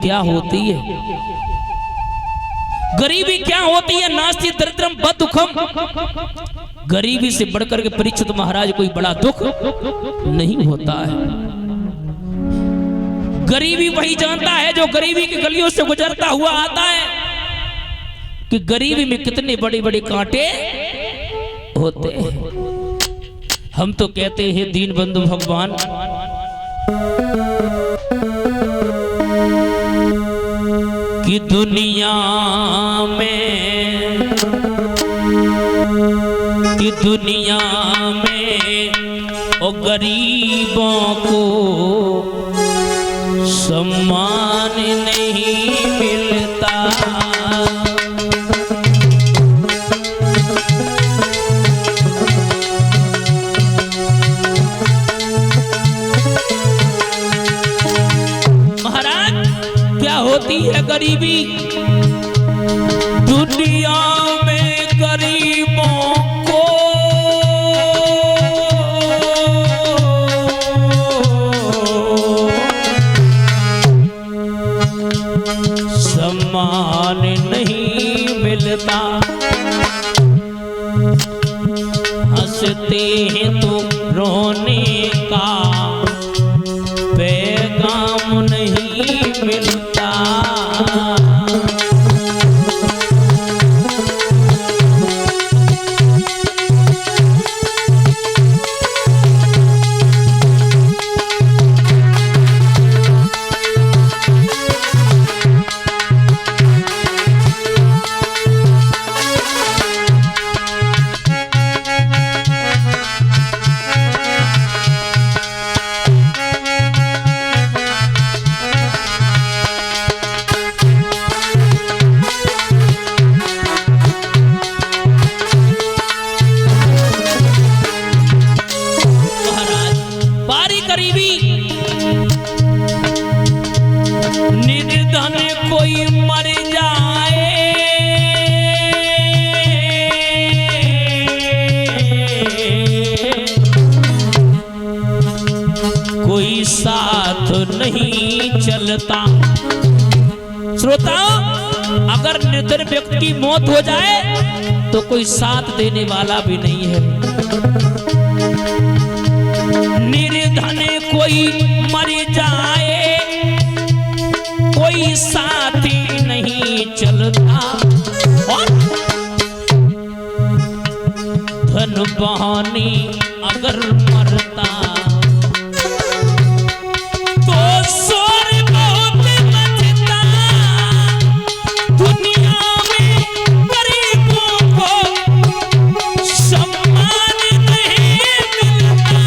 क्या होती है, गरीबी क्या होती है। नास्ति दरिद्रम बदुखम, गरीबी से बढ़कर के परीक्षित महाराज कोई बड़ा दुख नहीं होता है। गरीबी वही जानता है जो गरीबी की गलियों से गुजरता हुआ आता है कि गरीबी में कितने बड़े बड़े कांटे होते हैं। हम तो कहते हैं दीन बंधु भगवान कि दुनिया में ओ गरीबों को सम्मान नहीं मिलता। महाराज क्या होती है गरीबी, दुनिया में गरीबों को सम्मान नहीं मिलता। हंसते हैं तो रोने का पैगाम नहीं मिलता। निर्धन कोई मर जाए, कोई साथ नहीं चलता। श्रोताओ, अगर निर्धन व्यक्ति की मौत हो जाए तो कोई साथ देने वाला भी नहीं है। निर्धन कोई मर जाए, कोई साथी नहीं चलता। और धन बहानी अगर मरता तो शोर बहुत मचता। दुनिया में गरीबों को सम्मान नहीं मिलता।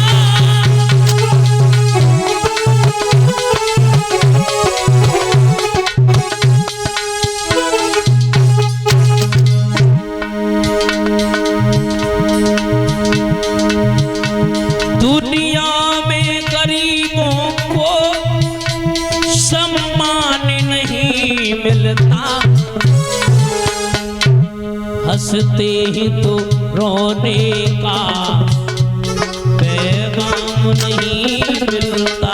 दुनिया में गरीबों को सम्मान नहीं मिलता। हंसते ही तो रोने का पैगाम नहीं मिलता।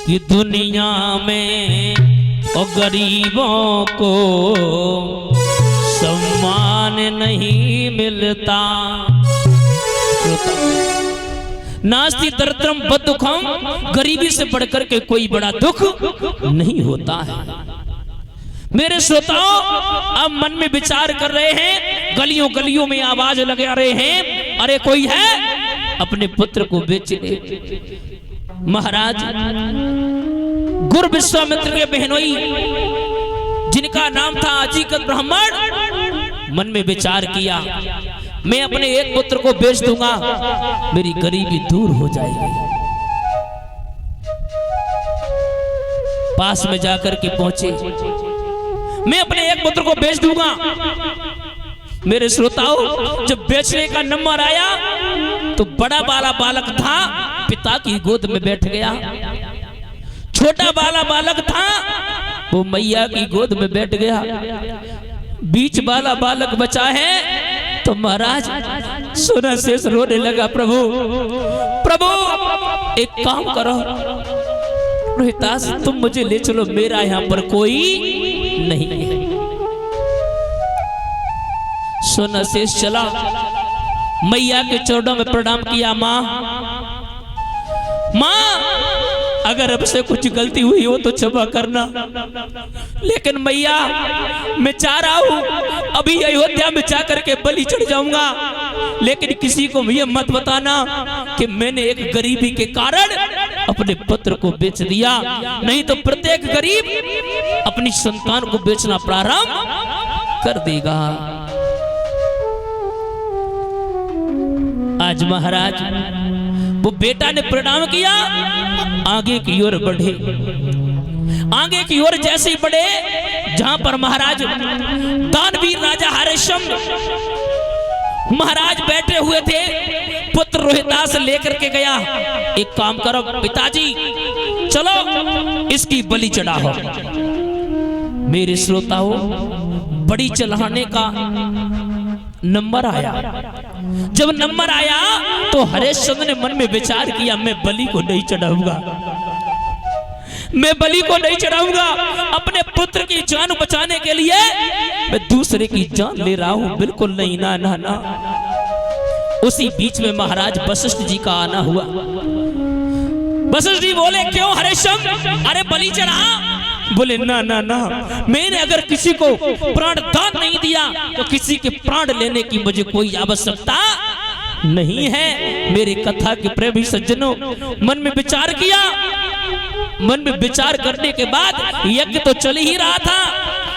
कि दुनिया में और गरीबों को सम्मान नहीं मिलता। नास्ति दरिद्रम बदुखम, गरीबी से बढ़कर के कोई बड़ा दुख नहीं होता है। मेरे श्रोताओं, अब मन में विचार कर रहे हैं, गलियों गलियों में आवाज लगा रहे हैं, अरे कोई है अपने पुत्र को बेच ले। महाराज गुरु विश्वामित्र के बहनोई जिनका नाम था अजीकत ब्राह्मण, मन में विचार किया, मैं अपने एक पुत्र को बेच दूंगा, मेरी गरीबी दूर हो जाएगी। पास में जाकर के पहुंचे, मैं अपने एक पुत्र को बेच दूंगा। मेरे श्रोताओं, जब बेचने का नंबर आया तो बड़ा वाला बालक था पिता की गोद में बैठ गया, छोटा वाला बालक था वो मैया की गोद में बैठ गया, बीच वाला बालक बचा है तो महाराज सोना शेष रोने लगा, प्रभु प्रभु एक काम करो रोहितास, तुम मुझे ले चलो, मेरा यहाँ पर कोई नहीं है। सोना शेष चला, मैया के चरणों में प्रणाम किया, माँ अगर अब से कुछ गलती हुई हो तो क्षमा करना, लेकिन मैया मैं चाह रहा हूं अभी अयोध्या में जाकर के बलि चढ़ जाऊंगा, लेकिन किसी को भी मत बताना कि मैंने एक गरीबी के कारण अपने पुत्र को बेच दिया, नहीं तो प्रत्येक गरीब अपनी संतान को बेचना प्रारंभ कर देगा। आज महाराज वो बेटा ने प्रणाम किया, आगे की ओर बढ़े, आगे की ओर जैसे ही बढ़े जहां पर महाराज दानवीर राजा हरिश्चंद्र महाराज बैठे हुए थे, पुत्र रोहितास लेकर के गया, एक काम करो पिताजी चलो इसकी बलि चढ़ाओ। मेरे श्रोताओं, बलि चढ़ाने का नंबर आया, जब नंबर आया तो हरिश्चंद्र ने मन में विचार किया, मैं बलि को नहीं चढ़ाऊंगा, मैं बलि को नहीं चढ़ाऊंगा, अपने पुत्र की जान बचाने के लिए मैं दूसरे की जान ले रहा हूं, बिल्कुल नहीं, ना ना ना। उसी बीच में महाराज वशिष्ठ जी का आना हुआ। वशिष्ठ जी बोले, क्यों हरिश्चंद्र, अरे बलि चढ़ा? बोले ना ना ना, मैंने अगर किसी को प्राण दान नहीं दिया तो किसी के प्राण लेने की मुझे कोई आवश्यकता नहीं है। मेरे कथा के प्रेमी सज्जनों, मन में विचार किया, मन में विचार करने के बाद यज्ञ तो चल ही रहा था,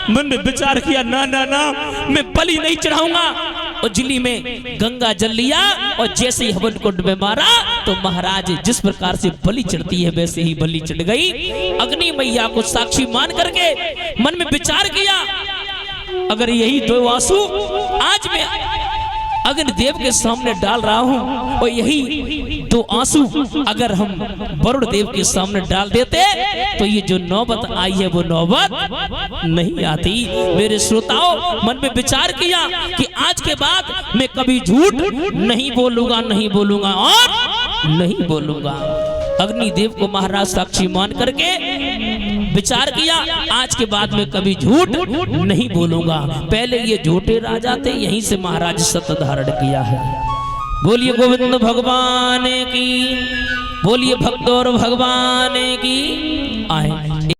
मन में विचार किया, ना ना ना मैं बलि नहीं चढ़ाऊंगा। उजली में गंगा जल लिया और जैसे ही हवन कुंड में मारा तो महाराज जिस प्रकार से बलि चढ़ती है वैसे ही बलि चढ़ गई। अग्नि मैया को साक्षी मान करके मन में विचार किया, अगर यही दो आंसू आज मैं अग्निदेव के सामने डाल रहा हूं और यही दो आंसू अगर हम वरुण देव के सामने डाल देते तो ये जो नौबत आई है वो नौबत नहीं आती। मेरे श्रोताओं, मन में विचार किया कि आज के बाद मैं कभी झूठ नहीं बोलूंगा, नहीं बोलूंगा और नहीं बोलूंगा। अग्निदेव को महाराज साक्षी मान करके विचार किया, आज के बाद में कभी झूठ नहीं बोलूंगा। पहले ये झूठे राजा थे, यहीं से महाराज सत्य धारण किया है। बोलिए गोविंद भगवान की, बोलिए भक्तों भगवान की। आए